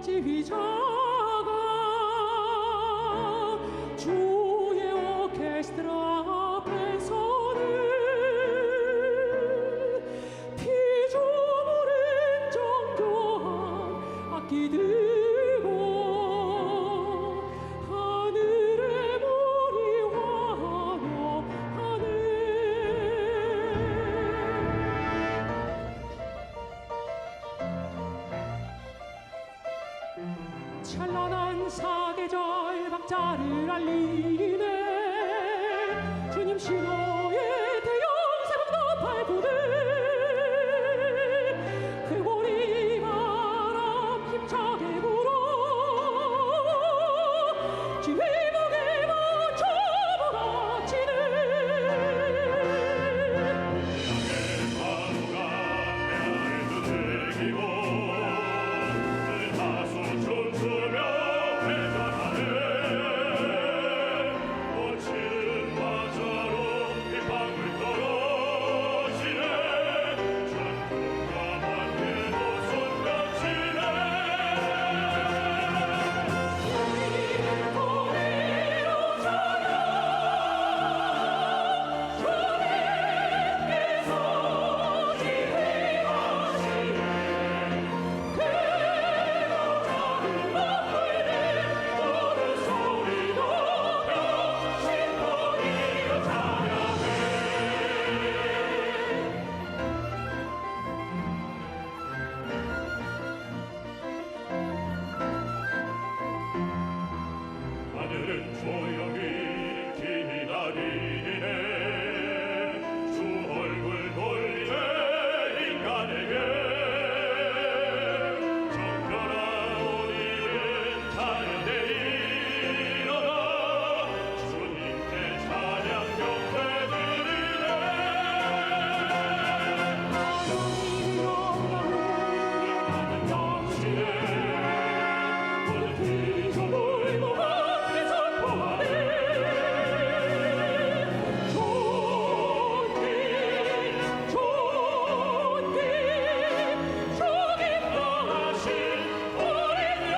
지휘자가 주의 오케스트라 앞에서는 피조물은 정교한 악기 들고 하늘의 머리와 화려하네. 찬란한 사계절 박자를 알리네. 주님 신호의 대형 새벽 나팔 부대 회오리 바람 힘차게 불어 지휘봉에 맞춰 몰아치네. 파도가 배를 두들기고 다소 춤추며 회전하네. 거칠은 화자로 빗방울 떨어지네. 천국과 만개도 손뼉치네. 소리로 찬양 주님께서 지휘하시네. 그 작은 마을에 노는 소리 높여 심포기로 찬양해. 하늘은 조용히 기다리네. 주 얼굴 돌리네 인간에게. 정결한 오늘은 찬양대 일어나 주님께 찬양 경배 드리네. 하나님이여 당신의 모든 피조물과 함께 선포하네. 존귀 존귀 주님 떠나신 우리 영.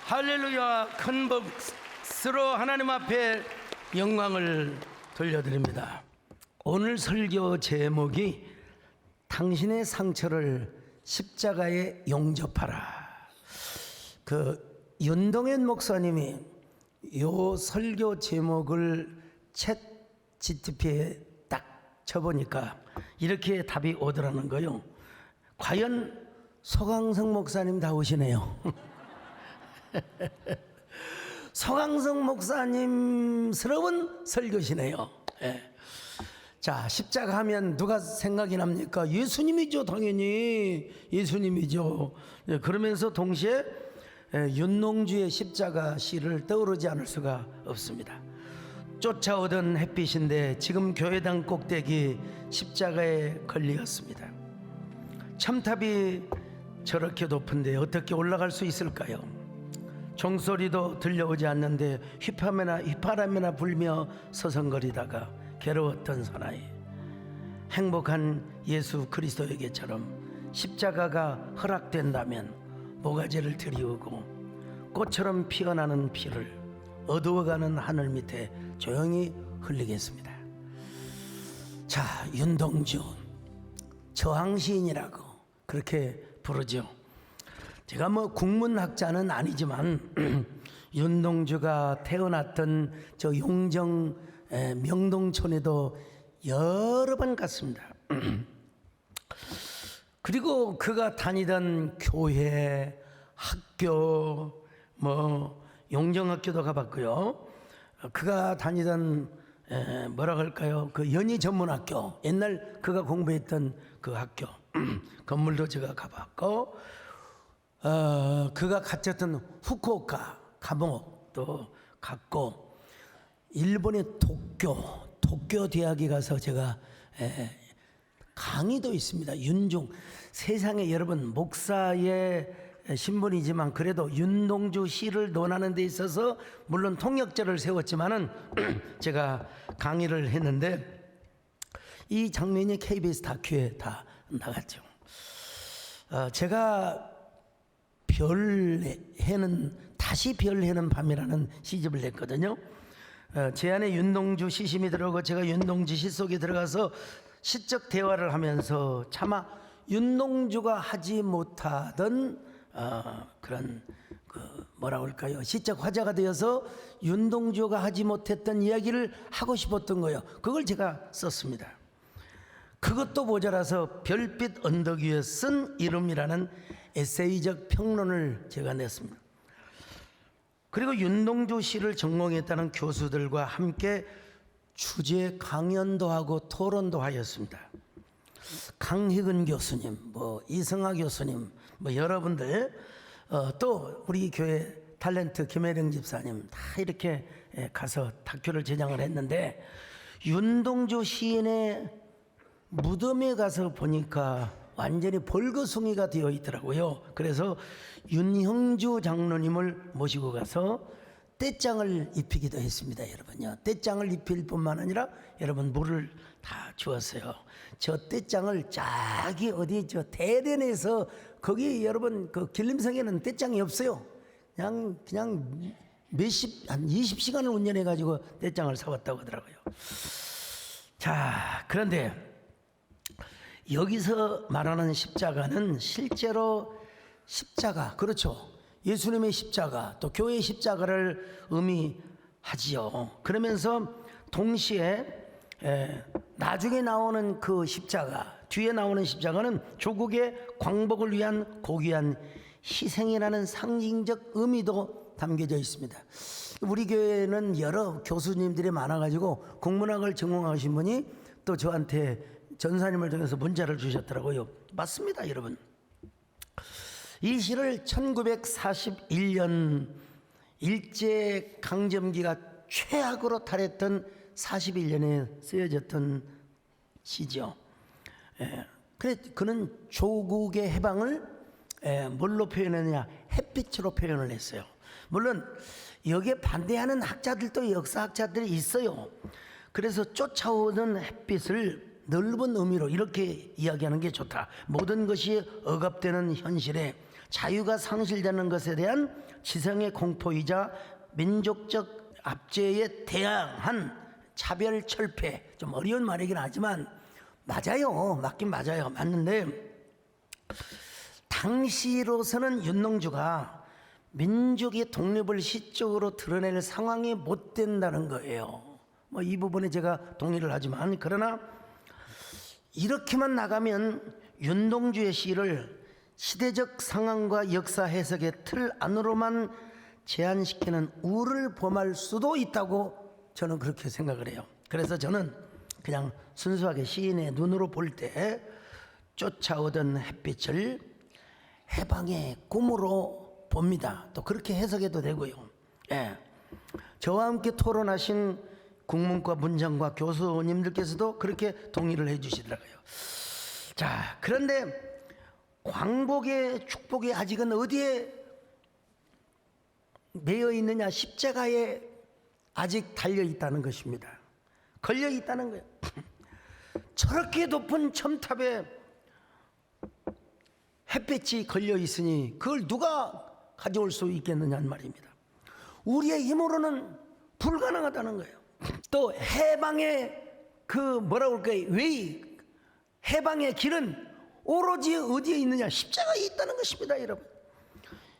할렐루야. 큰 박수로 하나님 앞에 영광을 돌려드립니다. 오늘 설교 제목이 당신의 상처를 십자가에 용접하라. 윤동현 목사님이 요 설교 제목을 챗 GTP에 딱 쳐보니까 이렇게 답이 오더라는 거요. 과연 소강성 목사님 다우시네요. 소강성 목사님스러운 설교시네요. 예. 자, 십자가 하면 누가 생각이 납니까? 예수님이죠. 당연히 예수님이죠. 예, 그러면서 동시에 윤농주의 십자가 시를 떠오르지 않을 수가 없습니다. 쫓아오던 햇빛인데 지금 교회당 꼭대기 십자가에 걸리었습니다. 첨탑이 저렇게 높은데 어떻게 올라갈 수 있을까요? 종소리도 들려오지 않는데 휘파람이나 불며 서성거리다가 괴로웠던 사나이, 행복한 예수 그리스도에게처럼 십자가가 허락된다면 모가지를 들이우고 꽃처럼 피어나는 피를 어두워가는 하늘 밑에 조용히 흘리겠습니다. 자, 윤동주 저항시인이라고 그렇게 부르죠. 제가 뭐 국문학자는 아니지만 윤동주가 태어났던 저 용정 명동촌에도 여러 번 갔습니다. 그리고 그가 다니던 교회, 학교, 뭐 용정학교도 가봤고요. 그가 다니던 뭐라 할까요? 그 연희전문학교, 옛날 그가 공부했던 그 학교 건물도 제가 가봤고, 그가 갇혔던 후쿠오카 감옥도 갔고, 일본의 도쿄 대학에 가서 제가 강의도 있습니다. 윤중, 세상에 여러분 목사의 신분이지만 그래도 윤동주 시를 논하는 데 있어서 물론 통역자를 세웠지만은 제가 강의를 했는데 이 장면이 KBS 다큐에 다 나갔죠. 제가 다시 별 해는 밤이라는 시집을 냈거든요. 제 안에 윤동주 시심이 들어오고 제가 윤동주 시 속에 들어가서 시적 대화를 하면서 차마 윤동주가 하지 못하던 그런 뭐라 할까요? 시적 화자가 되어서 윤동주가 하지 못했던 이야기를 하고 싶었던 거예요. 그걸 제가 썼습니다. 그것도 모자라서 별빛 언덕 위에 쓴 이름이라는 에세이적 평론을 제가 냈습니다. 그리고 윤동주 시를 전공했다는 교수들과 함께 주제 강연도 하고 토론도 하였습니다. 강희근 교수님, 뭐 이성하 교수님, 뭐 여러분들, 또 우리 교회 탤런트 김혜령 집사님 다 이렇게 가서 다큐를 제작을 했는데, 윤동주 시인의 무덤에 가서 보니까 완전히 벌거숭이가 되어 있더라고요. 그래서 윤형주 장로님을 모시고 가서 떼장을 입히기도 했습니다. 여러분요, 떼장을 입힐 뿐만 아니라 여러분 물을 다 주었어요. 저 떼장을 저기 어디 저 대련에서, 거기 여러분 그 길림성에는 떼장이 없어요. 그냥 한 20시간을 운전해 가지고 떼장을 사왔다고 하더라고요. 자, 그런데 여기서 말하는 십자가는 실제로 십자가, 그렇죠, 예수님의 십자가, 또 교회의 십자가를 의미하지요. 그러면서 동시에 나중에 나오는 그 십자가, 뒤에 나오는 십자가는 조국의 광복을 위한 고귀한 희생이라는 상징적 의미도 담겨져 있습니다. 우리 교회는 여러 교수님들이 많아가지고 국문학을 전공하신 분이 또 저한테 전사님을 통해서 문자를 주셨더라고요. 맞습니다, 여러분. 이 시를 1941년 일제강점기가 최악으로 달했던 41년에 쓰여졌던 시죠. 그래, 그는 조국의 해방을 뭘로 표현했느냐, 햇빛으로 표현을 했어요. 물론 여기에 반대하는 학자들도, 역사학자들이 있어요. 그래서 쫓아오는 햇빛을 넓은 의미로 이렇게 이야기하는 게 좋다. 모든 것이 억압되는 현실에 자유가 상실되는 것에 대한 지성의 공포이자 민족적 압제에 대항한 차별 철폐. 좀 어려운 말이긴 하지만 맞아요. 맞긴 맞아요. 맞는데 당시로서는 윤동주가 민족의 독립을 시적으로 드러낼 상황이 못 된다는 거예요. 뭐 이 부분에 제가 동의를 하지만, 그러나 이렇게만 나가면 윤동주의 시를 시대적 상황과 역사 해석의 틀 안으로만 제한시키는 우를 범할 수도 있다고 저는 그렇게 생각을 해요. 그래서 저는 그냥 순수하게 시인의 눈으로 볼 때 쫓아오던 햇빛을 해방의 꿈으로 봅니다. 또 그렇게 해석해도 되고요. 저와 함께 토론하신 국문과 문장과 교수님들께서도 그렇게 동의를 해 주시더라고요. 자, 그런데 광복의 축복이 아직은 어디에 매여 있느냐? 십자가에 아직 달려 있다는 것입니다. 걸려 있다는 거예요. 저렇게 높은 첨탑에 햇볕이 걸려 있으니 그걸 누가 가져올 수 있겠느냐는 말입니다. 우리의 힘으로는 불가능하다는 거예요. 또 해방의 그 뭐라고 할까요? 웨이, 해방의 길은 오로지 어디에 있느냐? 십자가에 있다는 것입니다, 여러분.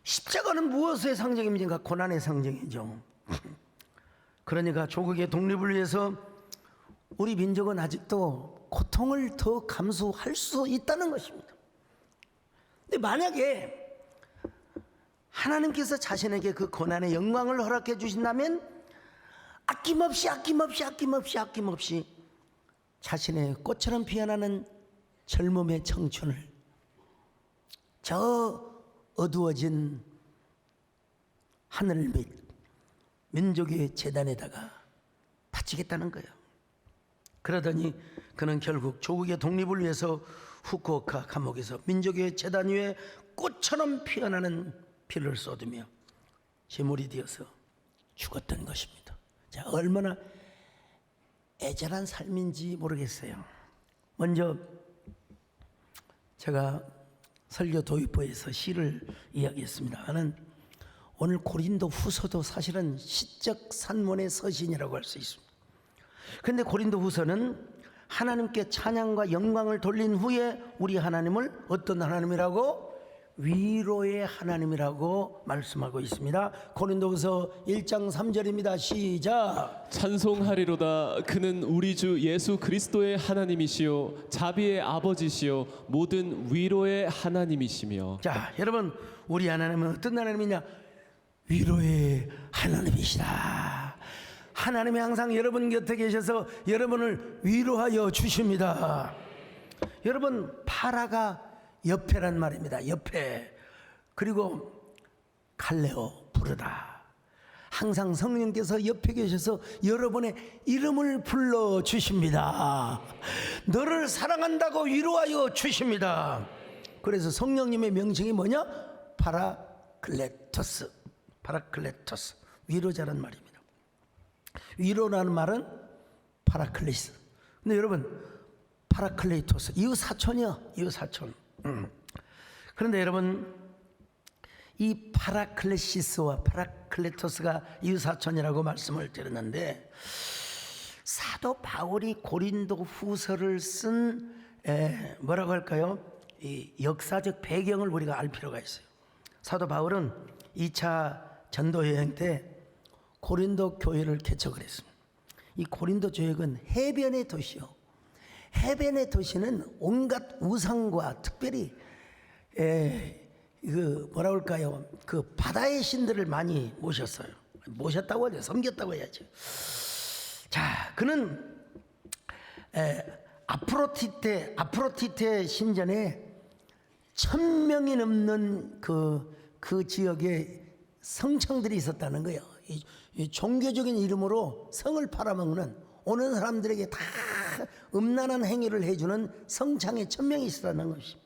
십자가는 무엇의 상징입니까? 고난의 상징이죠. 그러니까 조국의 독립을 위해서 우리 민족은 아직도 고통을 더 감수할 수 있다는 것입니다. 근데 만약에 하나님께서 자신에게 그 고난의 영광을 허락해 주신다면 아낌없이 자신의 꽃처럼 피어나는 젊음의 청춘을 저 어두워진 하늘 밑 민족의 재단에다가 바치겠다는 거예요. 그러더니 그는 결국 조국의 독립을 위해서 후쿠오카 감옥에서 민족의 재단 위에 꽃처럼 피어나는 피를 쏟으며 제물이 되어서 죽었던 것입니다. 자, 얼마나 애절한 삶인지 모르겠어요. 먼저 제가 설교 도입부에서 시를 이야기했습니다. 나는 오늘 고린도 후서도 사실은 시적 산문의 서신이라고 할 수 있습니다. 그런데 고린도 후서는 하나님께 찬양과 영광을 돌린 후에 우리 하나님을 어떤 하나님이라고? 위로의 하나님이라고 말씀하고 있습니다. 고린도후서 1장 3절입니다. 시작. 찬송하리로다. 그는 우리 주 예수 그리스도의 하나님이시요 자비의 아버지시요 모든 위로의 하나님이시며. 자, 여러분, 우리 하나님은 어떤 하나님이냐? 위로의 하나님이시다. 하나님이 항상 여러분 곁에 계셔서 여러분을 위로하여 주십니다. 여러분, 파라가 옆에란 말입니다. 옆에. 그리고 칼레오, 부르다. 항상 성령께서 옆에 계셔서 여러분의 이름을 불러 주십니다. 너를 사랑한다고 위로하여 주십니다. 그래서 성령님의 명칭이 뭐냐? 파라클레토스. 파라클레토스, 위로자란 말입니다. 위로라는 말은 파라클레스. 근데 여러분, 파라클레토스 이웃 사촌이요. 이웃 사촌. 그런데 여러분, 이 파라클레시스와 파라클레토스가 이웃 사촌이라고 말씀을 드렸는데, 사도 바울이 고린도 후서를 쓴 뭐라고 할까요? 이 역사적 배경을 우리가 알 필요가 있어요. 사도 바울은 2차 전도 여행 때 고린도 교회를 개척을 했습니다. 이 고린도 교회는 해변의 도시요. 해변의 도시는 온갖 우상과 특별히 그 뭐라 할까요? 그 바다의 신들을 많이 모셨어요. 모셨다고 하죠. 섬겼다고 해야죠. 자, 그는 아프로디테 신전에 1000명이 넘는 그 지역에 성청들이 있었다는 거예요. 이 종교적인 이름으로 성을 팔아먹는, 오는 사람들에게 다 음란한 행위를 해주는 성창에 1000명이 있었다는 것입니다.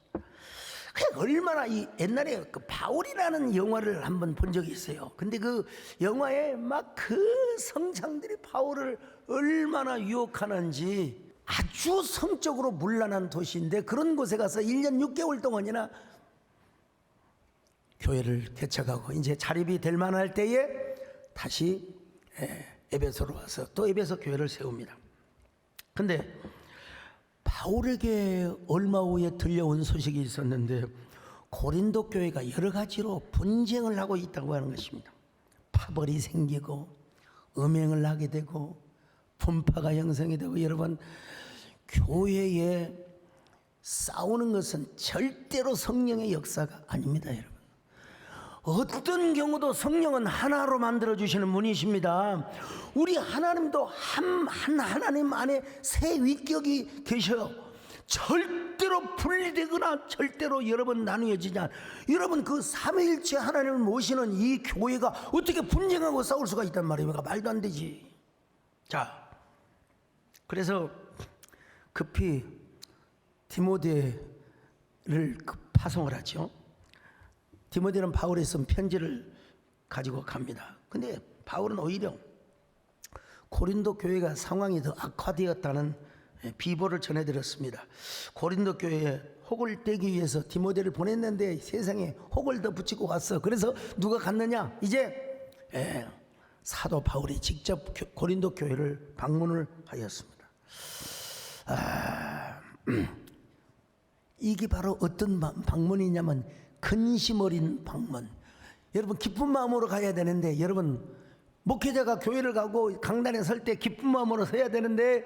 얼마나 옛날에 그 바울이라는 영화를 한번 본 적이 있어요. 근데 그 영화에 막 그 성창들이 바울을 얼마나 유혹하는지, 아주 성적으로 문란한 도시인데 그런 곳에 가서 1년 6개월 동안이나 교회를 개척하고 이제 자립이 될 만할 때에 다시 에베소로 와서 또 에베소 교회를 세웁니다. 근데 바울에게 얼마 후에 들려온 소식이 있었는데, 고린도 교회가 여러 가지로 분쟁을 하고 있다고 하는 것입니다. 파벌이 생기고 음행을 하게 되고 분파가 형성이 되고. 여러분, 교회에 싸우는 것은 절대로 성령의 역사가 아닙니다. 여러분, 어떤 경우도 성령은 하나로 만들어주시는 분이십니다. 우리 하나님도 한 하나님 안에 세 위격이 계셔요. 절대로 분리되거나 절대로 여러분 나누어지냐. 여러분, 그 삼위일체 하나님을 모시는 이 교회가 어떻게 분쟁하고 싸울 수가 있단 말입니까? 말도 안 되지. 자, 그래서 급히 디모데를 파송을 하죠. 디모데는 바울이 쓴 편지를 가지고 갑니다. 근데 바울은 오히려 고린도 교회가 상황이 더 악화되었다는 비보를 전해드렸습니다. 고린도 교회에 혹을 떼기 위해서 디모데를 보냈는데 세상에 혹을 더 붙이고 왔어. 그래서 누가 갔느냐? 이제 사도 바울이 직접 고린도 교회를 방문을 하였습니다. 이게 바로 어떤 방문이냐면 근심 어린 방문. 여러분 기쁜 마음으로 가야 되는데, 여러분 목회자가 교회를 가고 강단에 설 때 기쁜 마음으로 서야 되는데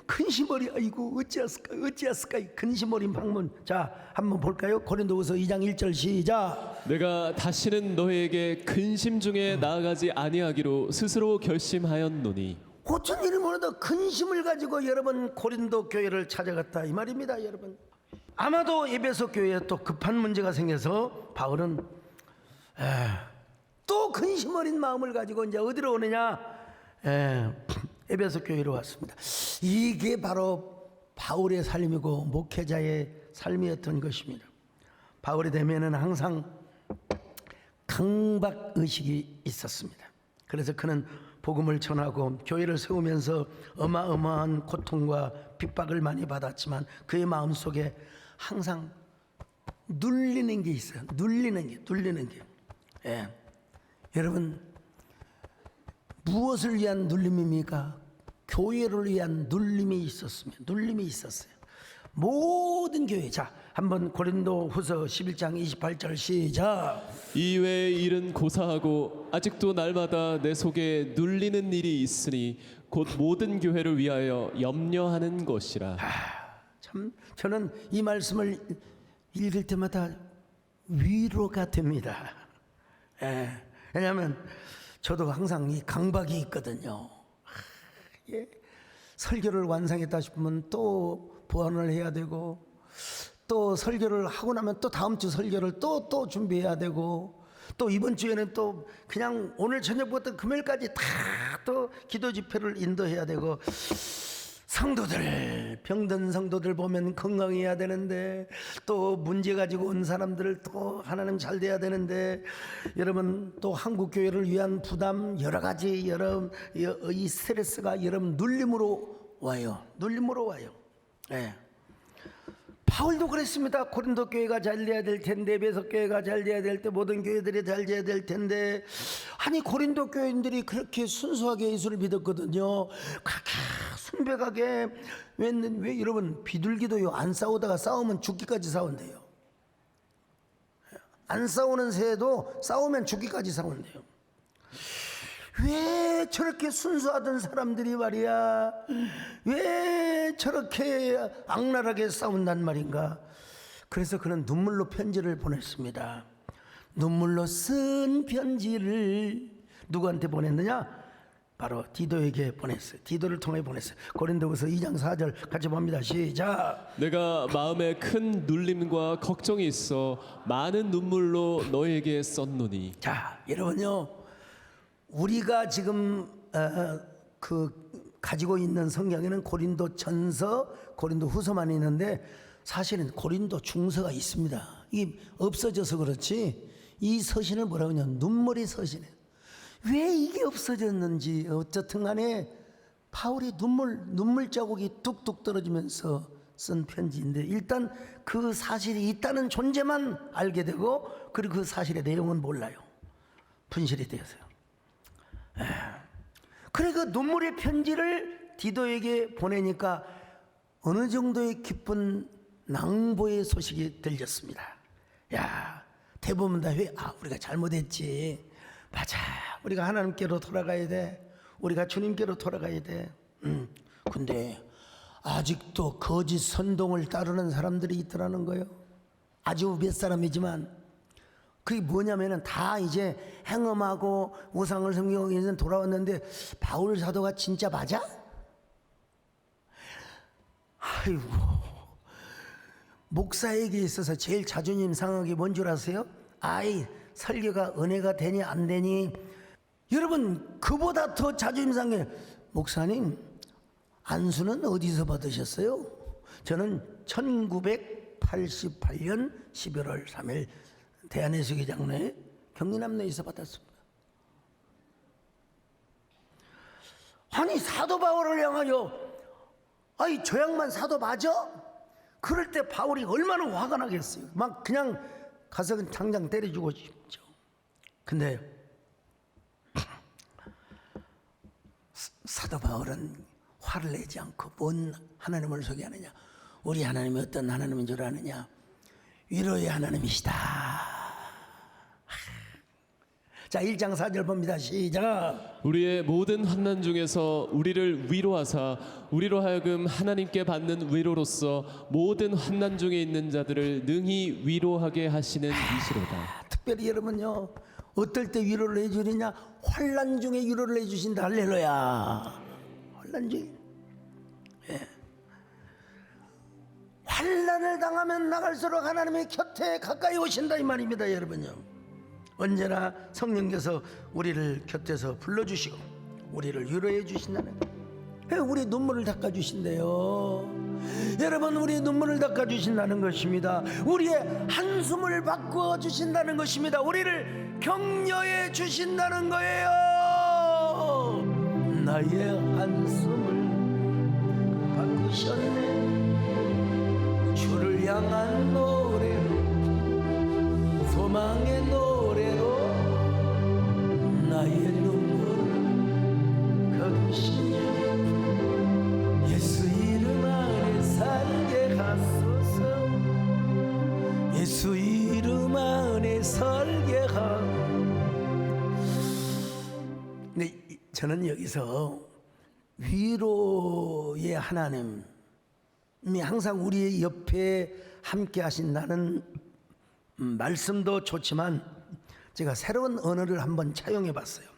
근심 어리, 아이고 어찌했을까 근심 어린 방문. 자, 한번 볼까요? 고린도후서 2장 1절 시작. 내가 다시는 너희에게 근심 중에 나아가지 아니하기로 스스로 결심하였노니. 어쩐 일을 모르다 근심을 가지고 여러분 고린도 교회를 찾아갔다 이 말입니다. 여러분 아마도 에베소 교회에 또 급한 문제가 생겨서 바울은 또 근심 어린 마음을 가지고 이제 어디로 오느냐? 에베소 교회로 왔습니다. 이게 바로 바울의 삶이고 목회자의 삶이었던 것입니다. 바울이 되면은 항상 강박 의식이 있었습니다. 그래서 그는 복음을 전하고 교회를 세우면서 어마어마한 고통과 핍박을 많이 받았지만 그의 마음속에 항상 눌리는 게 있어요. 눌리는 게. 여러분 무엇을 위한 눌림입니까? 교회를 위한 눌림이 있었어요. 모든 교회. 자, 한번 고린도후서 11장 28절 시작. 이외의 일은 고사하고 아직도 날마다 내 속에 눌리는 일이 있으니 곧 모든 교회를 위하여 염려하는 것이라. 참 저는 이 말씀을 읽을 때마다 위로가 됩니다. 왜냐하면 저도 항상 이 강박이 있거든요. 설교를 완성했다 싶으면 또 보완을 해야 되고, 또 설교를 하고 나면 또 다음 주 설교를 또 준비해야 되고, 또 이번 주에는 또 그냥 오늘 저녁부터 금요일까지 다 또 기도 집회를 인도해야 되고, 성도들, 병든 성도들 보면 건강해야 되는데, 또 문제 가지고 온 사람들을 또 하나님 잘 돼야 되는데, 여러분 또 한국 교회를 위한 부담 여러 가지, 여러분 이 스트레스가 여러분 눌림으로 와요. 바울도 그랬습니다. 고린도 교회가 잘 돼야 될 텐데, 에베소 교회가 잘 돼야 될 때, 모든 교회들이 잘 돼야 될 텐데, 아니 고린도 교인들이 그렇게 순수하게 예수를 믿었거든요. 그렇게 순백하게. 왜 여러분 비둘기도요 안 싸우다가 싸우면 죽기까지 싸운대요. 안 싸우는 새도 싸우면 죽기까지 싸운대요. 왜 저렇게 순수하던 사람들이 말이야, 왜 저렇게 악랄하게 싸운단 말인가? 그래서 그는 눈물로 편지를 보냈습니다. 눈물로 쓴 편지를 누구한테 보냈느냐? 바로 디도에게 보냈어요. 디도를 통해 보냈어요. 고린도후서 2장 4절 같이 봅니다. 시작. 내가 마음에 큰 눌림과 걱정이 있어 많은 눈물로 너에게 썼노니. 자, 여러분요, 우리가 지금 가지고 있는 성경에는 고린도 전서, 고린도 후서만 있는데 사실은 고린도 중서가 있습니다. 이게 없어져서 그렇지, 이 서신을 뭐라고 하냐, 눈물의 서신이에요. 왜 이게 없어졌는지 어쨌든 간에 바울이 눈물 자국이 뚝뚝 떨어지면서 쓴 편지인데, 일단 그 사실이 있다는 존재만 알게 되고, 그리고 그 사실의 내용은 몰라요. 분실이 되어서요. 그래 그 눈물의 편지를 디도에게 보내니까 어느 정도의 기쁜 낭보의 소식이 들렸습니다. 야, 대부분 다 우리가 잘못했지. 맞아, 우리가 하나님께로 돌아가야 돼. 우리가 주님께로 돌아가야 돼. 근데 아직도 거짓 선동을 따르는 사람들이 있더라는 거예요. 아주 몇 사람이지만 그게 뭐냐면은 다 이제 행음하고 우상을 섬기고 이제 돌아왔는데, 바울 사도가 진짜 맞아? 아이고, 목사에게 있어서 제일 자존심 상한 게 뭔 줄 아세요? 설교가 은혜가 되니 안 되니. 여러분 그보다 더 자존심 상해. 목사님 안수는 어디서 받으셨어요? 저는 1908 88년 11월 3일 대한해수욕장로회 경리남로에서 받았습니다. 아니 사도 바울을 향하여 아이 저 양반 사도 맞아? 그럴 때 바울이 얼마나 화가 나겠어요. 막 그냥 가서 당장 때려주고 싶죠. 근데 사도 바울은 화를 내지 않고 뭔 하나님을 소개하느냐. 우리 하나님이 어떤 하나님인 줄 아느냐. 위로의 하나님이시다. 자 1장 4절 봅니다. 시작. 우리의 모든 환난 중에서 우리를 위로하사 우리로 하여금 하나님께 받는 위로로서 모든 환난 중에 있는 자들을 능히 위로하게 하시는 이시로다. 특별히 여러분요 어떨 때 위로를 해주느냐. 환난 중에 위로를 해주신다. 할렐루야. 환난 중에 환난을 당하면 나갈수록 하나님의 곁에 가까이 오신다 이 말입니다. 여러분요 언제나 성령께서 우리를 곁에서 불러주시고 우리를 위로해 주신다는 거예요. 우리 눈물을 닦아주신대요. 여러분 우리 눈물을 닦아주신다는 것입니다. 우리의 한숨을 바꿔주신다는 것입니다. 우리를 격려해 주신다는 거예요. 나의 한숨을 바꾸셨네. 주를 향한 노래로 소망의 노래로 나의 눈물을 거두시니 예수 이름 안에 살게 하소서. 예수 이름 안에 살게 하. 근데 저는 여기서 위로의 하나님이 항상 우리의 옆에 함께 하신다는 말씀도 좋지만 제가 새로운 언어를 한번 차용해 봤어요.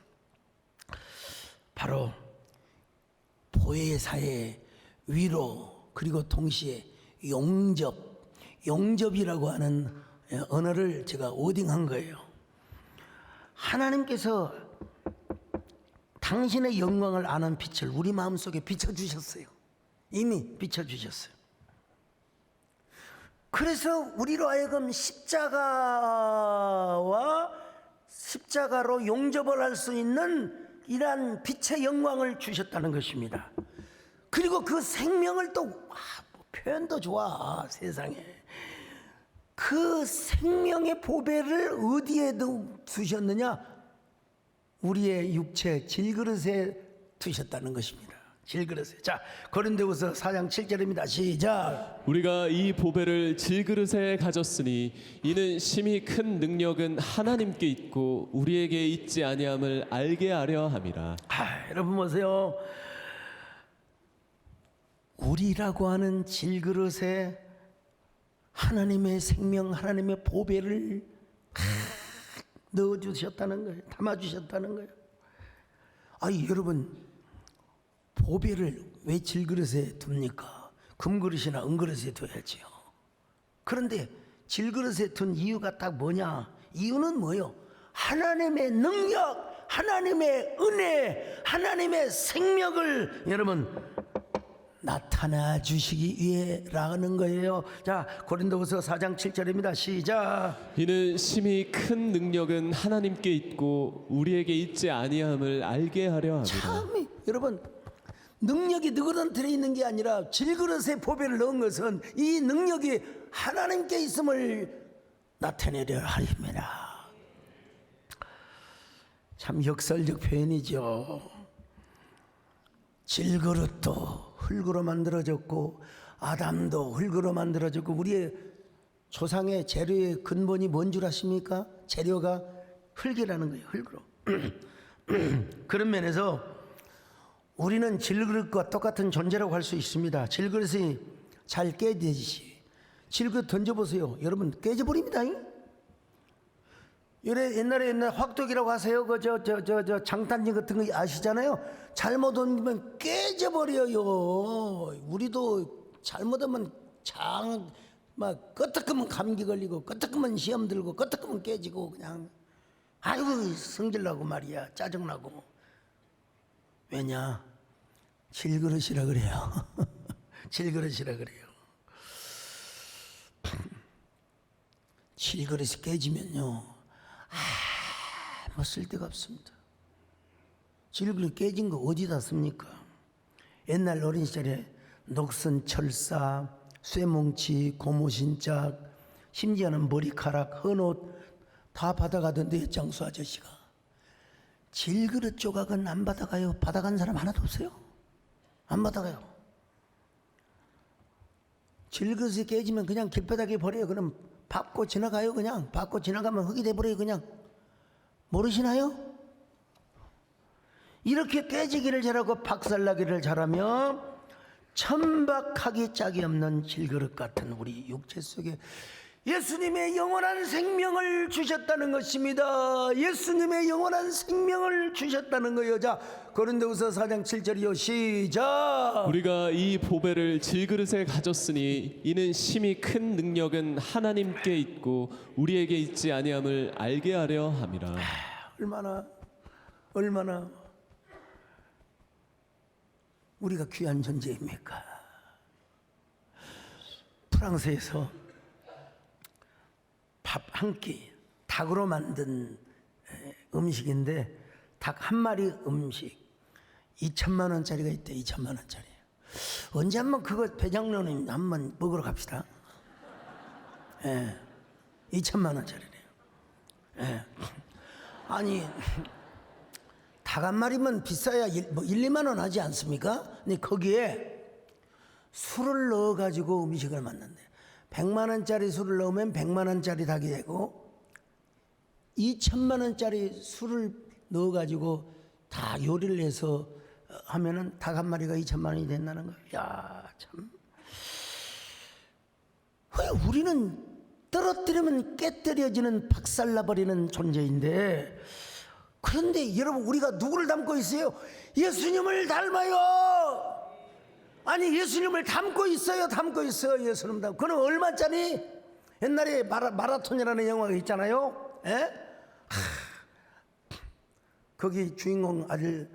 바로 보혜사의 위로 그리고 동시에 용접이라고 하는 언어를 제가 오딩한 거예요. 하나님께서 당신의 영광을 아는 빛을 우리 마음속에 비춰주셨어요. 이미 비춰주셨어요. 그래서 우리로 하여금 십자가로 용접을 할 수 있는 이러한 빛의 영광을 주셨다는 것입니다. 그리고 그 생명을 또 표현도 좋아 세상에. 그 생명의 보배를 어디에 두셨느냐? 우리의 육체 질그릇에 두셨다는 것입니다. 질그릇에. 자, 고린도후서 4장 7절입니다. 시작. 우리가 이 보배를 질그릇에 가졌으니 이는 심히 큰 능력은 하나님께 있고 우리에게 있지 아니함을 알게 하려 함이라. 여러분 보세요. 우리라고 하는 질그릇에 하나님의 생명, 하나님의 보배를 넣어주셨다는 거예요. 담아주셨다는 거예요. 여러분 보배를 왜 질그릇에 둡니까? 금그릇이나 은그릇에 둬야지요. 그런데 질그릇에 둔 이유가 딱 뭐냐? 이유는 뭐요? 하나님의 능력, 하나님의 은혜, 하나님의 생명을 여러분 나타나 주시기 위해라는 거예요. 자, 고린도후서 4장 7절입니다. 시작. 이는 심히 큰 능력은 하나님께 있고 우리에게 있지 아니함을 알게 하려 함이라. 참 여러분 능력이 누구한테 있는 게 아니라 질그릇에 보배를 넣은 것은 이 능력이 하나님께 있음을 나타내려 하십니다. 참 역설적 표현이죠. 질그릇도 흙으로 만들어졌고 아담도 흙으로 만들어졌고 우리의 조상의 재료의 근본이 뭔 줄 아십니까? 재료가 흙이라는 거예요. 흙으로. 그런 면에서 우리는 질그릇과 똑같은 존재라고 할 수 있습니다. 질그릇이 잘 깨지듯이 질그릇 던져보세요. 여러분 깨져버립니다. 옛날에 확독이라고 하세요. 저 장단지 같은 거 아시잖아요. 잘못 옮기면 깨져버려요. 우리도 잘못하면 막 끄떡하면 감기 걸리고 끄떡하면 시험 들고 끄떡하면 깨지고 그냥 아이고 성질나고 말이야 짜증나고. 왜냐? 질그릇이라 그래요. 질그릇이라 그래요. 질그릇이 깨지면요 아무 쓸데가 없습니다. 질그릇 깨진 거 어디다 씁니까? 옛날 어린 시절에 녹슨 철사, 쇠뭉치, 고무신짝, 심지어는 머리카락, 헌옷 다 받아가던데 장수 아저씨가. 질그릇 조각은 안 받아가요. 받아간 사람 하나도 없어요. 안 받아가요. 질그릇이 깨지면 그냥 길바닥에 버려요. 그럼 밟고 지나가요. 그냥 밟고 지나가면 흙이 돼버려요. 그냥. 모르시나요? 이렇게 깨지기를 잘하고 박살나기를 잘하며 천박하기 짝이 없는 질그릇 같은 우리 육체 속에 예수님의 영원한 생명을 주셨다는 것입니다. 예수님의 영원한 생명을 주셨다는 거예요. 자, 고린도후서 4장 7절이요. 시작. 우리가 이 보배를 질그릇에 가졌으니 이는 심히 큰 능력은 하나님께 있고 우리에게 있지 아니함을 알게 하려 함이라. 얼마나 우리가 귀한 존재입니까? 프랑스에서 밥 한 끼, 닭으로 만든 음식인데 닭 한 마리 음식 2천만 원짜리가 있대. 2천만 원짜리. 언제 한번 그거 배장로님 한번 먹으러 갑시다. 2천만 원짜리래요. 아니 닭 한 마리면 비싸야 1, 2만 원 하지 않습니까? 근데 거기에 술을 넣어가지고 음식을 만든대. 100만 원짜리 술을 넣으면 100만 원짜리 닭이 되고 2천만 원짜리 술을 넣어가지고 다 요리를 해서 하면은 닭 한 마리가 2천만 원이 된다는 거예요. 야, 참. 왜 우리는 떨어뜨리면 깨뜨려지는 박살나버리는 존재인데, 그런데 여러분 우리가 누구를 닮고 있어요? 예수님을 닮아요. 아니 예수님을 닮고 있어요. 닮고 있어요. 예수님 닮고. 그는 얼마짜리? 옛날에 마라톤이라는 영화가 있잖아요. 거기 주인공 아들,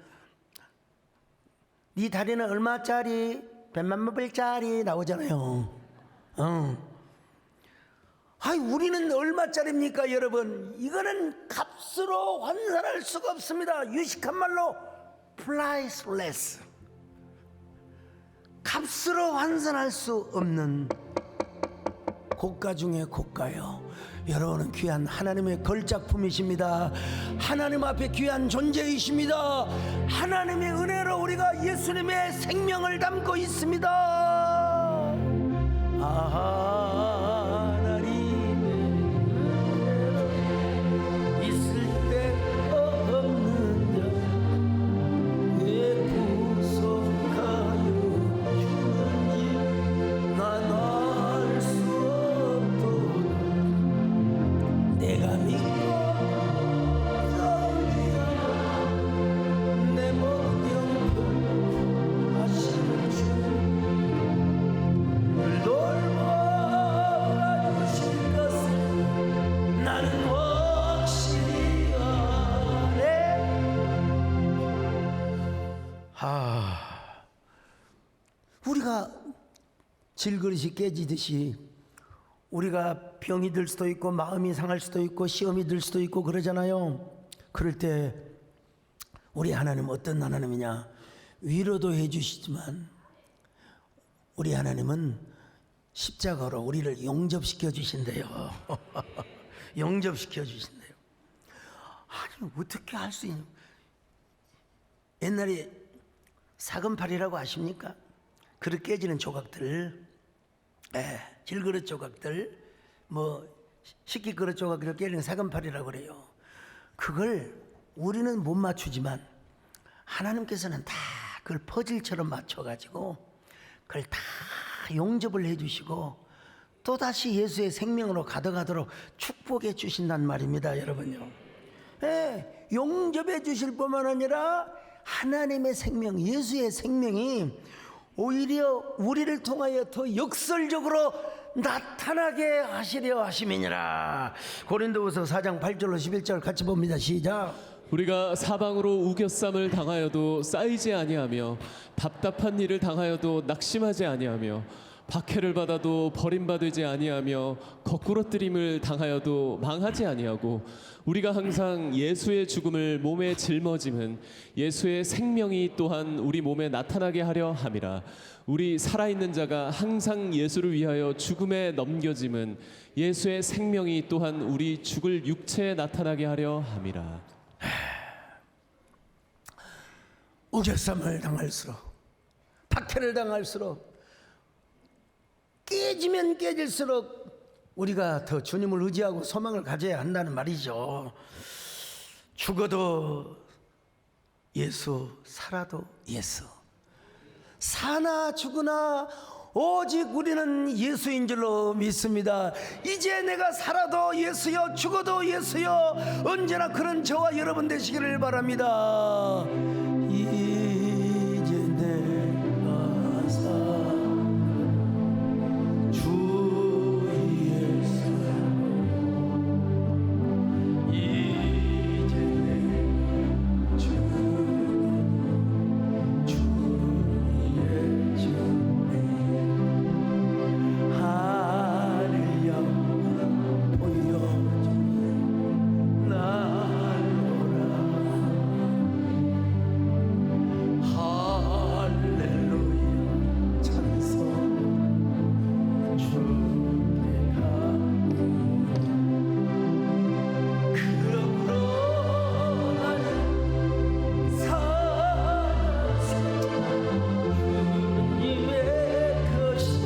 네 다리는 얼마짜리? 100만 불짜리 나오잖아요. 아이, 우리는 얼마짜리입니까, 여러분? 이거는 값으로 환산할 수가 없습니다. 유식한 말로 priceless. 값으로 환산할 수 없는 고가 중에 고가요. 여러분은 귀한 하나님의 걸작품이십니다. 하나님 앞에 귀한 존재이십니다. 하나님의 은혜로 우리가 예수님의 생명을 담고 있습니다. 하나님의 은혜로 있을 때 없는 자 왜 구속하여 주는지 난 알 수 없도다. 내가 믿고 자기야 내 목영표 하시는 주 돌보아주실 것을 나는 확실히 아네. 우리가 질그릇이 깨지듯이 우리가 병이 들 수도 있고 마음이 상할 수도 있고 시험이 들 수도 있고 그러잖아요. 그럴 때 우리 하나님 어떤 하나님이냐? 위로도 해주시지만 우리 하나님은 십자가로 우리를 용접시켜 주신대요. 용접시켜 주신대요. 아니 어떻게 할 수 있는? 옛날에 사금팔이라고 아십니까? 그릇 깨지는 조각들, 질그릇 조각들, 뭐 식기 그릇 조각들 깨지는 사금팔이라고 그래요. 그걸 우리는 못 맞추지만 하나님께서는 다 그걸 퍼즐처럼 맞춰가지고 그걸 다 용접을 해주시고 또다시 예수의 생명으로 가득하도록 축복해 주신단 말입니다, 여러분요. 용접해 주실 뿐만 아니라 하나님의 생명, 예수의 생명이 오히려 우리를 통하여 더 역설적으로 나타나게 하시려 하심이니라. 고린도후서 4장 8절로 11절 같이 봅니다. 시작. 우리가 사방으로 우겨쌈을 당하여도 쌓이지 아니하며 답답한 일을 당하여도 낙심하지 아니하며 박해를 받아도 버림받지 아니하며 거꾸러뜨림을 당하여도 망하지 아니하고 우리가 항상 예수의 죽음을 몸에 짊어짐은 예수의 생명이 또한 우리 몸에 나타나게 하려 함이라. 우리 살아있는 자가 항상 예수를 위하여 죽음에 넘겨짐은 예수의 생명이 또한 우리 죽을 육체에 나타나게 하려 함이라. 우겨쌈을 당할수록, 박해를 당할수록, 깨지면 깨질수록 우리가 더 주님을 의지하고 소망을 가져야 한다는 말이죠. 죽어도 예수, 살아도 예수. 사나 죽으나 오직 우리는 예수인 줄로 믿습니다. 이제 내가 살아도 예수여, 죽어도 예수여, 언제나 그런 저와 여러분 되시기를 바랍니다. 이제 내가 살아 주 예수, 이제 내가 죽어도 주 예수, 하늘 영광 보여주는 날로라. 할렐루야 찬송 주께 가니 그러므로 나는 주님의 것이요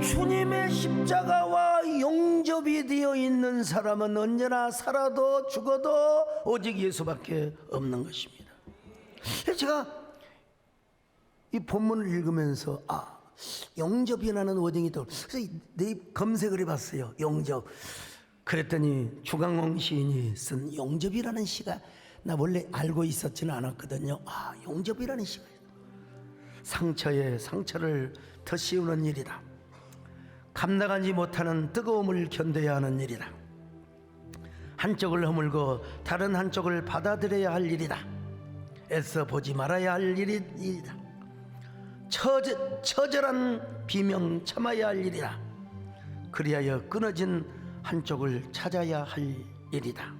주님의 십자가와 용접이 되어 있는 사람은 언제나 살아도 죽어도 오직 예수밖에 없는 것입니다. 제가 이 본문을 읽으면서 용접이라는 워딩이 떠. 그래서 내 검색을 해봤어요. 용접. 그랬더니 주강홍 시인이 쓴 용접이라는 시가 나 원래 알고 있었지는 않았거든요. 용접이라는 시가 상처에 상처를 더 씌우는 일이다. 감당하지 못하는 뜨거움을 견뎌야 하는 일이다. 한쪽을 허물고 다른 한쪽을 받아들여야 할 일이다. 애써 보지 말아야 할 일이다. 처절한 비명 참아야 할 일이다. 그리하여 끊어진 한쪽을 찾아야 할 일이다.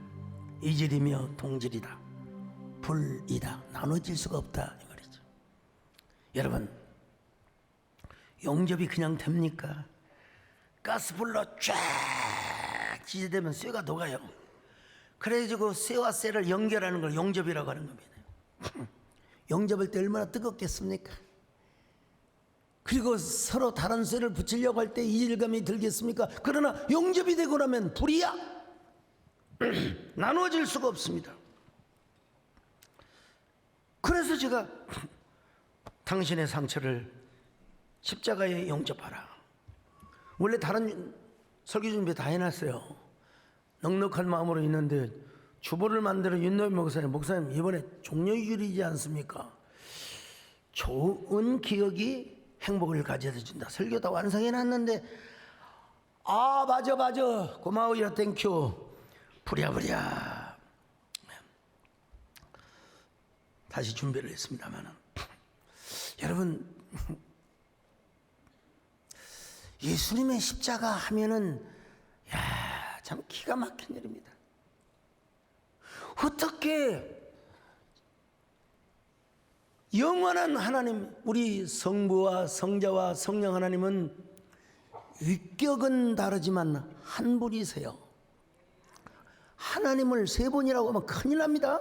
이질이며 동질이다. 불이다. 나눠질 수가 없다 이 말이죠. 여러분, 용접이 그냥 됩니까? 가스불로 쫙 지지되면 쇠가 녹아요. 그래가지고 쇠와 쇠를 연결하는 걸 용접이라고 하는 겁니다. 용접할 때 얼마나 뜨겁겠습니까? 그리고 서로 다른 쇠를 붙이려고 할 때 이질감이 들겠습니까? 그러나 용접이 되고 나면 불이야. 나누어질 수가 없습니다. 그래서 제가 당신의 상처를 십자가에 용접하라. 원래 다른 설교 준비 다 해놨어요. 넉넉한 마음으로 있는데 주보를 만들어 윤노희 목사님 이번에 종료주일이지 않습니까? 좋은 기억이 행복을 가져다 준다. 설교 다 완성해놨는데 맞아 고마워요 땡큐 부랴부랴 다시 준비를 했습니다만 여러분, 예수님의 십자가 하면은 참 기가 막힌 일입니다. 어떻게 영원한 하나님, 우리 성부와 성자와 성령 하나님은 위격은 다르지만 한 분이세요. 하나님을 세 분이라고 하면 큰일 납니다.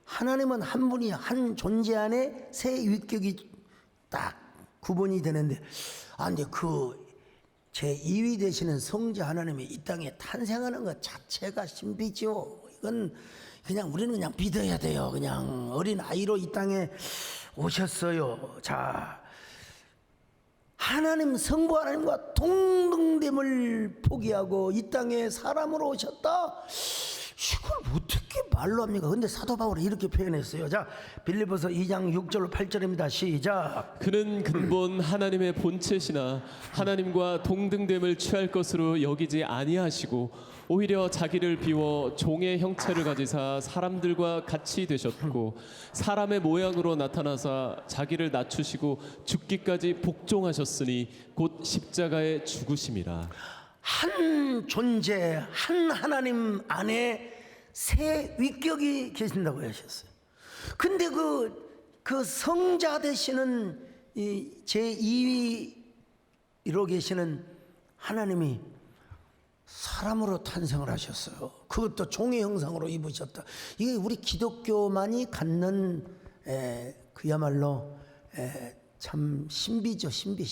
하나님은 한 분이 한 존재 안에 세 위격이 딱 구분이 되는데 근데 그 제2위 되시는 성자 하나님이 이 땅에 탄생하는 것 자체가 신비죠. 이건 그냥 우리는 그냥 믿어야 돼요. 그냥 어린 아이로 이 땅에 오셨어요. 자, 하나님 성부 하나님과 동등됨을 포기하고 이 땅에 사람으로 오셨다. 이걸 어떻게 말로 합니까? 근데 사도 바울이 이렇게 표현했어요. 자, 빌립보서 2장 6절 8절입니다. 시작. 그는 근본 하나님의 본체시나 하나님과 동등됨을 취할 것으로 여기지 아니하시고 오히려 자기를 비워 종의 형체를 가지사 사람들과 같이 되셨고 사람의 모양으로 나타나사 자기를 낮추시고 죽기까지 복종하셨으니 곧 십자가에 죽으심이라. 한 존재, 한 하나님 안에 세 위격이 계신다고 하셨어요. 근데 그 성자 되시는 이 제2위로 계시는 하나님이 사람으로 탄생을 하셨어요. 그것도 종의 형상으로 입으셨다. 이게 우리 기독교만이 갖는 그야말로 참 신비죠. 신비.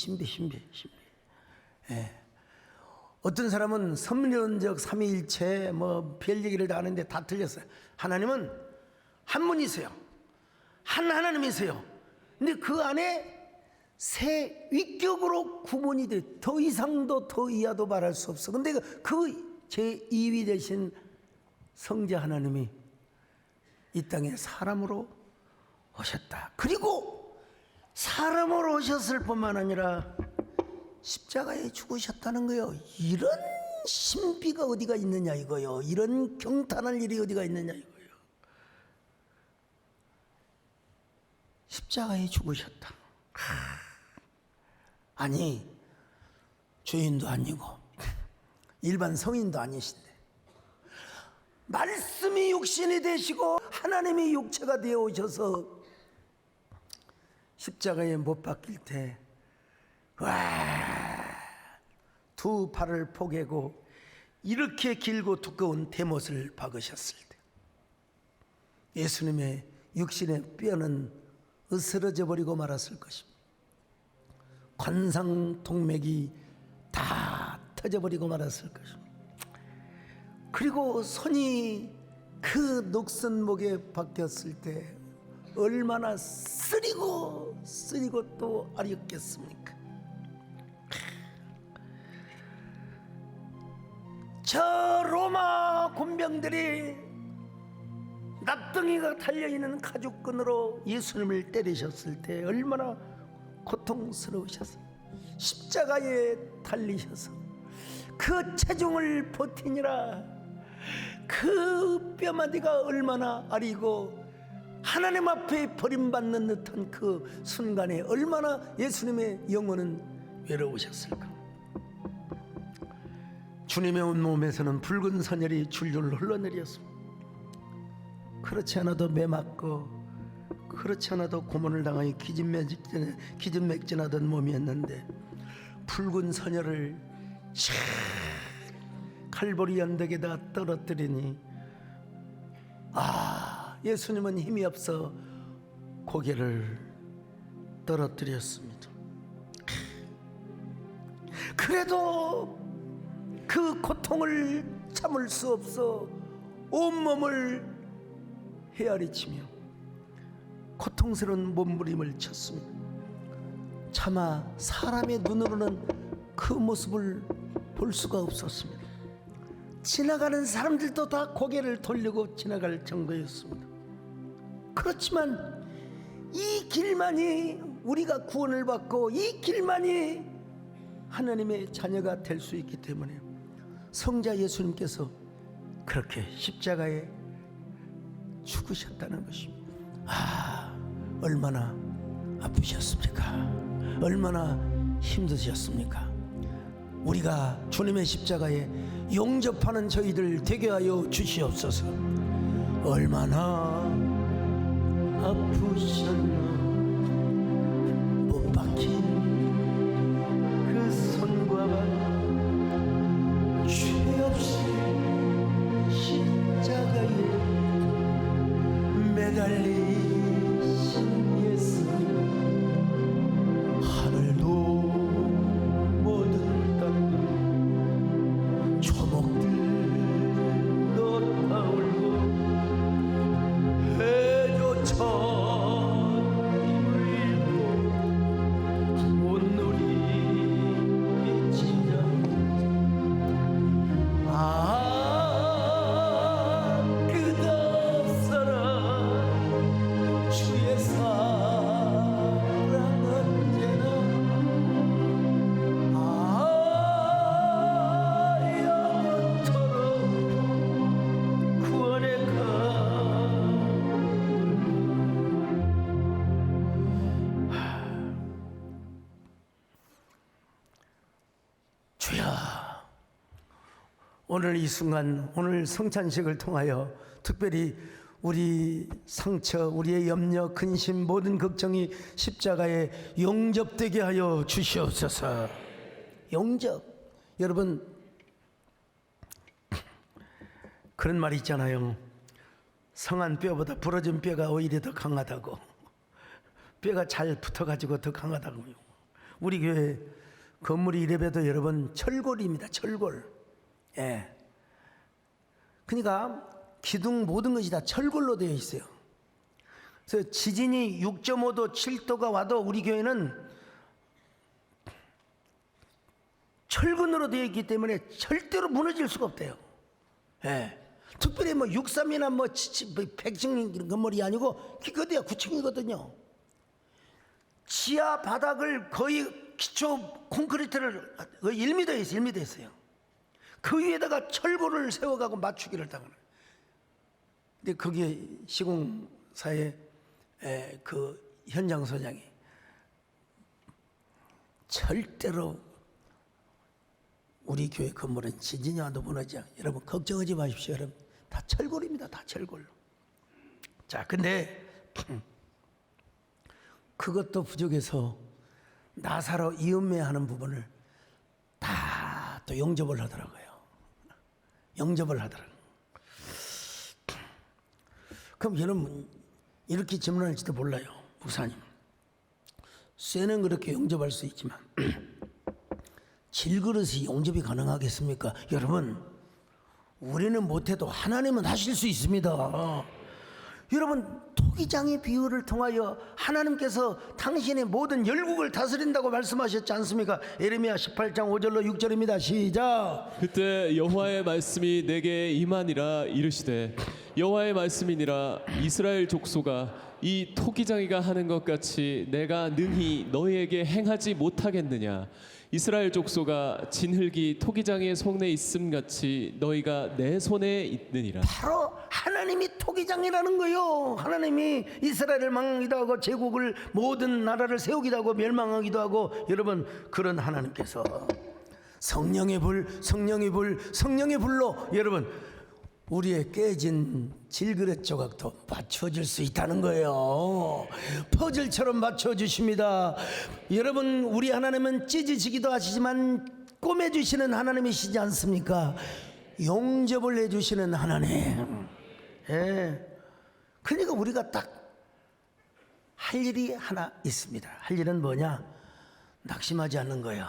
어떤 사람은 성론적 삼위일체 뭐 별 얘기를 다 하는데 다 틀렸어요. 하나님은 한 분이세요. 한 하나님이세요. 근데 그 안에 세 위격으로 구분이 돼. 더 이상도 더 이하도 말할 수 없어. 근데 그 제2위 되신 성자 하나님이 이 땅에 사람으로 오셨다. 그리고 사람으로 오셨을 뿐만 아니라 십자가에 죽으셨다는 거예요. 이런 신비가 어디가 있느냐 이거요. 이런 경탄할 일이 어디가 있느냐 이거요. 십자가에 죽으셨다. 아니, 주인도 아니고 일반 성인도 아니신데 말씀이 육신이 되시고 하나님이 육체가 되어 오셔서 십자가에 못 박힐 때 두 팔을 포개고 이렇게 길고 두꺼운 대못을 박으셨을 때 예수님의 육신의 뼈는 으스러져 버리고 말았을 것입니다. 관상동맥이 다 터져버리고 말았을 것입니다. 그리고 손이 그 녹슨 목에 박혔을 때 얼마나 쓰리고 또 아렸겠습니까? 저 로마 군병들이 납덩이가 달려있는 가죽끈으로 예수님을 때리셨을 때 얼마나 고통스러우셔서 십자가에 달리셔서 그 체중을 버티니라 그 뼈마디가 얼마나 아리고 하나님 앞에 버림받는 듯한 그 순간에 얼마나 예수님의 영혼은 외로우셨을까. 주님의 온몸에서는 붉은 선혈이 줄줄 흘러내렸습니다. 그렇지 않아도 매맞고 그렇지 않아도 고문을 당하여 기진맥진하던 몸이었는데 붉은 선혈을 촥 칼보리 언덕에다 떨어뜨리니 예수님은 힘이 없어 고개를 떨어뜨렸습니다. 그래도 그 고통을 참을 수 없어 온몸을 헤아리치며 고통스러운 몸부림을 쳤습니다. 차마 사람의 눈으로는 그 모습을 볼 수가 없었습니다. 지나가는 사람들도 다 고개를 돌리고 지나갈 정도였습니다. 그렇지만 이 길만이 우리가 구원을 받고 이 길만이 하나님의 자녀가 될 수 있기 때문에 성자 예수님께서 그렇게 십자가에 죽으셨다는 것입니다. 얼마나 아프셨습니까? 얼마나 힘드셨습니까? 우리가 주님의 십자가에 용접하는 저희들 되게 하여 주시옵소서. 얼마나 아프셨나 못 박힌 그 손과 발 죄 없이 십자가에 매달리신 예수 하늘도 모든 땅도 초목들도 타올고 해조천 주야, 오늘 이 순간, 오늘 성찬식을 통하여 특별히 우리 상처, 우리의 염려, 근심, 모든 걱정이 십자가에 용접되게 하여 주시옵소서. 용접. 여러분, 그런 말이 있잖아요. 성한 뼈보다 부러진 뼈가 오히려 더 강하다고. 뼈가 잘 붙어가지고 더 강하다고요. 우리 교회 건물이 이래봬도 여러분 철골입니다. 철골. 예. 그러니까 기둥 모든 것이 다 철골로 되어 있어요. 그래서 지진이 6.5도, 7도가 와도 우리 교회는 철근으로 되어 있기 때문에 절대로 무너질 수가 없대요. 예. 특별히 뭐 63이나 뭐 100층 건물이 아니고 기껏해야 9층이거든요. 지하 바닥을 거의 기초 콘크리트를 거의 1m 했어요. 1m 했어요. 그 위에다가 철골을 세워가고 맞추기를 당하는. 근데 거기에 시공사의 그 현장 소장이 절대로 우리 교회 건물은 지진이 와도 무너지지 않아요. 여러분 걱정하지 마십시오. 여러분 다 철골입니다. 다 철골. 자, 근데 그것도 부족해서 나사로 이음매하는 부분을 다 또 용접을 하더라고요. 용접을 하더라고요. 그럼 여러분 이렇게 질문할지도 몰라요. 목사님, 쇠는 그렇게 용접할 수 있지만 질그릇이 용접이 가능하겠습니까? 여러분, 우리는 못해도 하나님은 하실 수 있습니다. 여러분, 토기장의 비유를 통하여 하나님께서 당신의 모든 열국을 다스린다고 말씀하셨지 않습니까? 예레미야 18장 5절로 6절입니다. 시작. 그때 여호와의 말씀이 내게 임하니라 이르시되 여호와의 말씀이니라 이스라엘 족속아 이 토기장이가 하는 것 같이 내가 능히 너희에게 행하지 못하겠느냐. 이스라엘 족속아 진흙이 토기장의 손에 있음 같이 너희가 내 손에 있느니라. 바로 하나님이 토기장이라는 거요. 하나님이 이스라엘을 망하기도 하고 제국을 모든 나라를 세우기도 하고 멸망하기도 하고. 여러분, 그런 하나님께서 성령의 불, 성령의 불, 성령의 불로 여러분 우리의 깨진 질그릇 조각도 맞춰줄 수 있다는 거예요. 퍼즐처럼 맞춰주십니다. 여러분, 우리 하나님은 찢어지기도 하시지만 꼬매주시는 하나님이시지 않습니까? 용접을 해주시는 하나님. 예. 그러니까 우리가 딱 할 일이 하나 있습니다. 할 일은 뭐냐? 낙심하지 않는 거예요.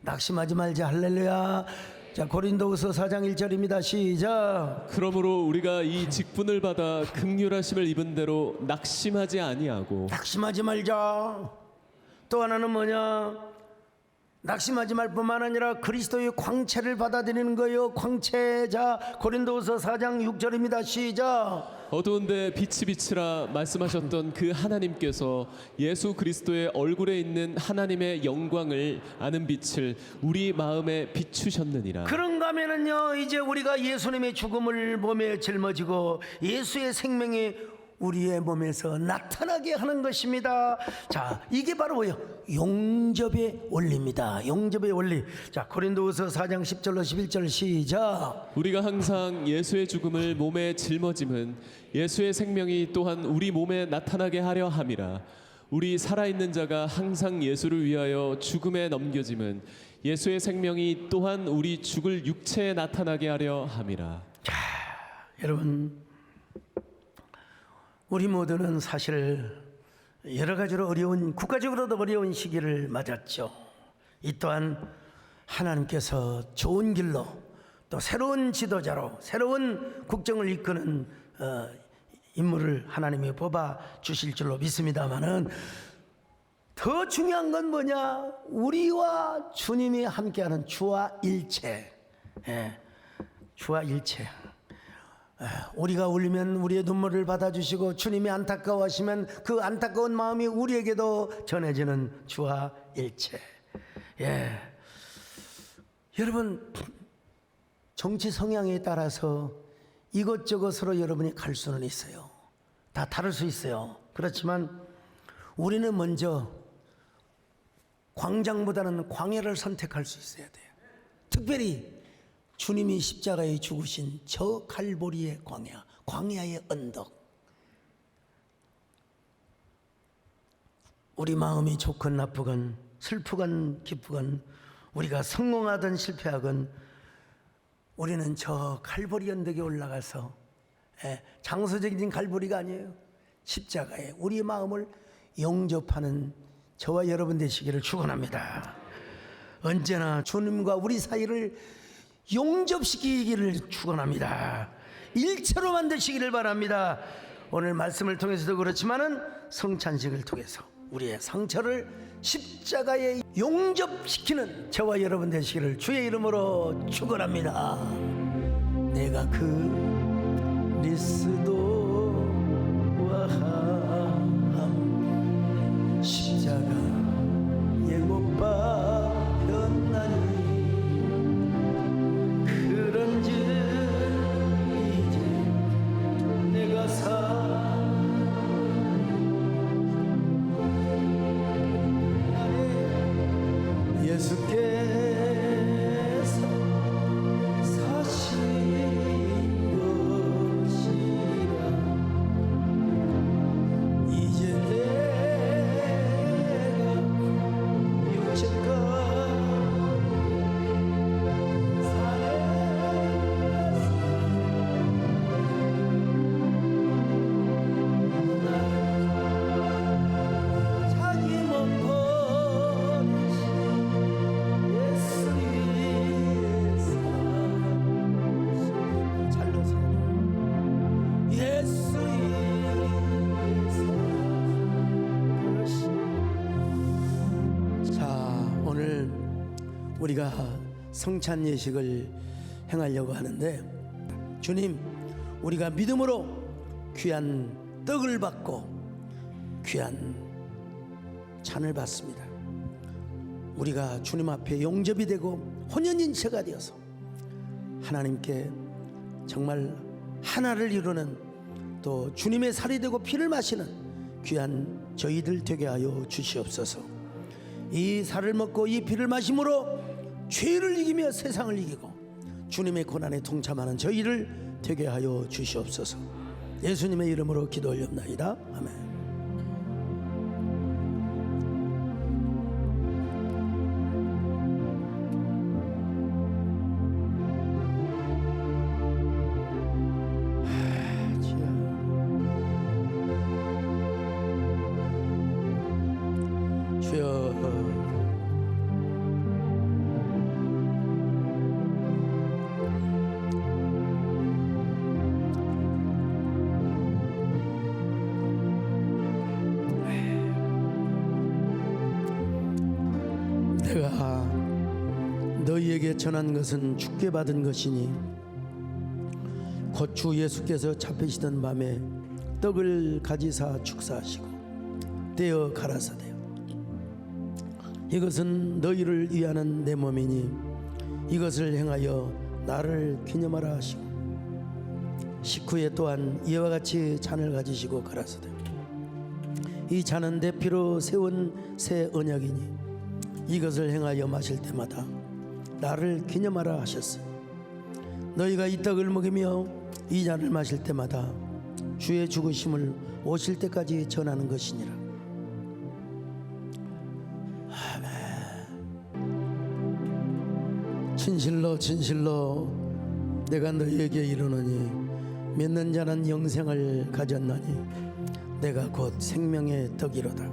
낙심하지 말자. 할렐루야. 자, 고린도후서 4장 1절입니다. 시작. 그러므로 우리가 이 직분을 받아 긍휼하심을 입은 대로 낙심하지 아니하고. 낙심하지 말자. 또 하나는 뭐냐? 낙심하지 말 뿐만 아니라 그리스도의 광채를 받아들이는 거예요. 광채. 자, 고린도후서 4장 6절입니다. 시작. 어두운데 빛이 비치라 말씀하셨던 그 하나님께서 예수 그리스도의 얼굴에 있는 하나님의 영광을 아는 빛을 우리 마음에 비추셨느니라. 그런가 하면은요, 이제 우리가 예수님의 죽음을 몸에 짊어지고 예수의 생명이 우리의 몸에서 나타나게 하는 것입니다. 자, 이게 바로 뭐예요? 용접의 원리입니다. 용접의 원리. 자, 고린도후서 4장 10절로 11절 시작. 우리가 항상 예수의 죽음을 몸에 짊어짐은 예수의 생명이 또한 우리 몸에 나타나게 하려 함이라. 우리 살아있는 자가 항상 예수를 위하여 죽음에 넘겨짐은 예수의 생명이 또한 우리 죽을 육체에 나타나게 하려 함이라. 자, 여러분, 우리 모두는 사실 여러 가지로 어려운, 국가적으로도 어려운 시기를 맞았죠. 이 또한 하나님께서 좋은 길로 또 새로운 지도자로 새로운 국정을 이끄는 인물을 하나님이 뽑아 주실 줄로 믿습니다마는 더 중요한 건 뭐냐? 우리와 주님이 함께하는 주와 일체. 예, 주와 일체. 우리가 울리면 우리의 눈물을 받아주시고 주님이 안타까워하시면 그 안타까운 마음이 우리에게도 전해지는 주와 일체. 예, 여러분, 정치 성향에 따라서 이것저것으로 여러분이 갈 수는 있어요. 다 다를 수 있어요. 그렇지만 우리는 먼저 광장보다는 광야를 선택할 수 있어야 돼요. 특별히 주님이 십자가에 죽으신 저 갈보리의 광야, 광야의 언덕, 우리 마음이 좋건 나쁘건 슬프건 기쁘건 우리가 성공하든 실패하건 우리는 저 갈보리 언덕에 올라가서 장소적인 갈보리가 아니에요. 십자가에 우리의 마음을 영접하는 저와 여러분 되시기를 축원합니다. 언제나 주님과 우리 사이를 용접시키기를 축원합니다. 일체로 만드시기를 바랍니다. 오늘 말씀을 통해서도 그렇지만은 성찬식을 통해서 우리의 상처를 십자가에 용접시키는 저와 여러분 되시기를 주의 이름으로 축원합니다. 내가 그리스도와 함께 십자가에 못 박혔나니 그런즉 이제 내가 예수께서 사신 것이라 이제 내가 육체가 자기 몸 버리신 오늘 우리가 성찬 예식을 행하려고 하는데 주님 우리가 믿음으로 귀한 떡을 받고 귀한 잔을 받습니다. 우리가 주님 앞에 용접이 되고 혼연인체가 되어서 하나님께 정말 하나를 이루는 또 주님의 살이 되고 피를 마시는 귀한 저희들 되게 하여 주시옵소서. 이 살을 먹고 이 피를 마심으로 죄를 이기며 세상을 이기고 주님의 고난에 동참하는 저희를 되게 하여 주시옵소서. 예수님의 이름으로 기도 올렵나이다. 아멘. 내가 너희에게 전한 것은 주께 받은 것이니 곧 주 예수께서 잡히시던 밤에 떡을 가지사 축사하시고 떼어 가라사대 이것은 너희를 위하는 내 몸이니 이것을 행하여 나를 기념하라 하시고 식후에 또한 이와 같이 잔을 가지시고 가라사대 이 잔은 내 피로 세운 새 언약이니 이것을 행하여 마실 때마다 나를 기념하라 하셨으니 너희가 이 떡을 먹으며 이 잔을 마실 때마다 주의 죽으심을 오실 때까지 전하는 것이니라. 아멘. 진실로 진실로 내가 너희에게 이르노니 믿는 자는 영생을 가졌나니 내가 곧 생명의 떡이로다.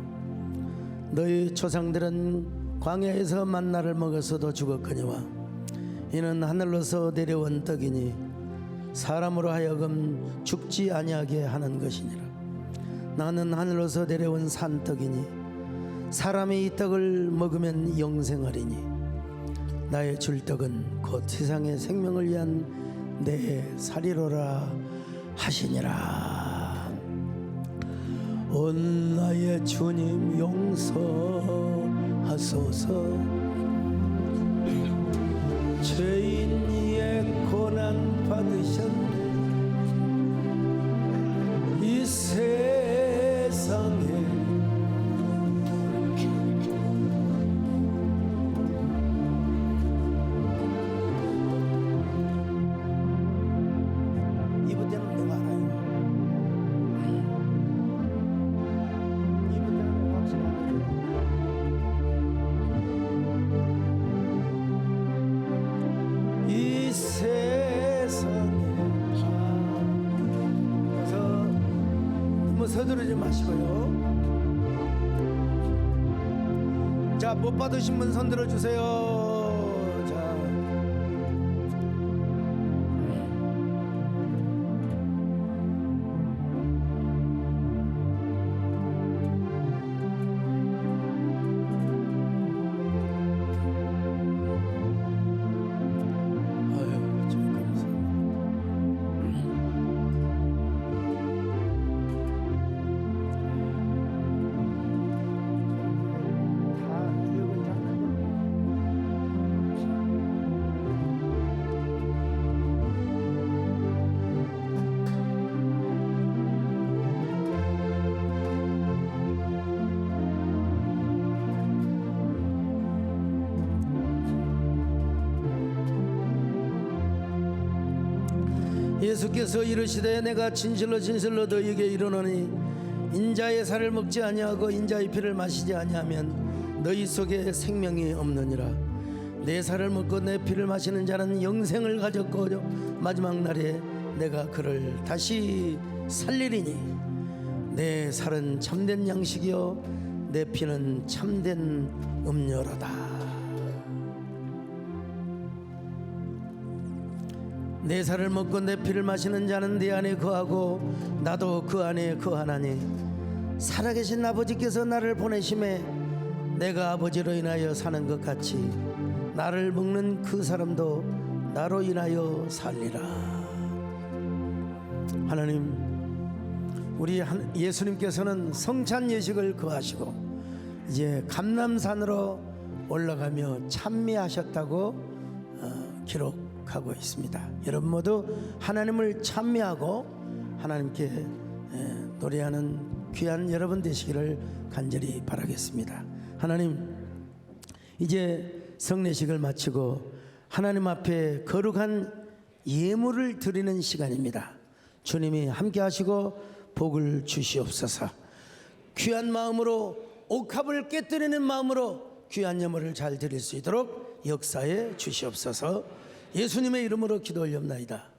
너희 조상들은 광야에서 만나를 먹어서도 죽었거니와 이는 하늘로서 내려온 떡이니 사람으로 하여금 죽지 아니하게 하는 것이니라. 나는 하늘로서 내려온 산떡이니 사람이 이 떡을 먹으면 영생하리니 나의 줄 떡은 곧 세상의 생명을 위한 내 살이로라 하시니라. 온 나의 주님 용서하소서. 죄인 이의 고난 받으셨네. 이 세상에 하시고요. 자, 못 받으신 분 손 들어주세요. 자, 아유, 참 감사합니다. 다 주역은 다 예수께서 이르시되 내가 진실로 진실로 너희에게 이르노니 인자의 살을 먹지 아니하고 인자의 피를 마시지 아니하면 너희 속에 생명이 없느니라. 내 살을 먹고 내 피를 마시는 자는 영생을 가졌고 마지막 날에 내가 그를 다시 살리리니 내 살은 참된 양식이요 내 피는 참된 음료로다. 내 살을 먹고 내 피를 마시는 자는 내 안에 거하고 나도 그 안에 거하나니 살아계신 아버지께서 나를 보내심에 내가 아버지로 인하여 사는 것 같이 나를 먹는 그 사람도 나로 인하여 살리라. 하나님, 우리 예수님께서는 성찬 예식을 거하시고 이제 감람산으로 올라가며 찬미하셨다고 기록하고 있습니다. 여러분 모두 하나님을 찬미하고 하나님께 노래하는 귀한 여러분 되시기를 간절히 바라겠습니다. 하나님, 이제 성례식을 마치고 하나님 앞에 거룩한 예물을 드리는 시간입니다. 주님이 함께 하시고 복을 주시옵소서. 귀한 마음으로, 옥합을 깨뜨리는 마음으로 귀한 예물을 잘 드릴 수 있도록 역사해 주시옵소서. 예수님의 이름으로 기도 올렵나이다.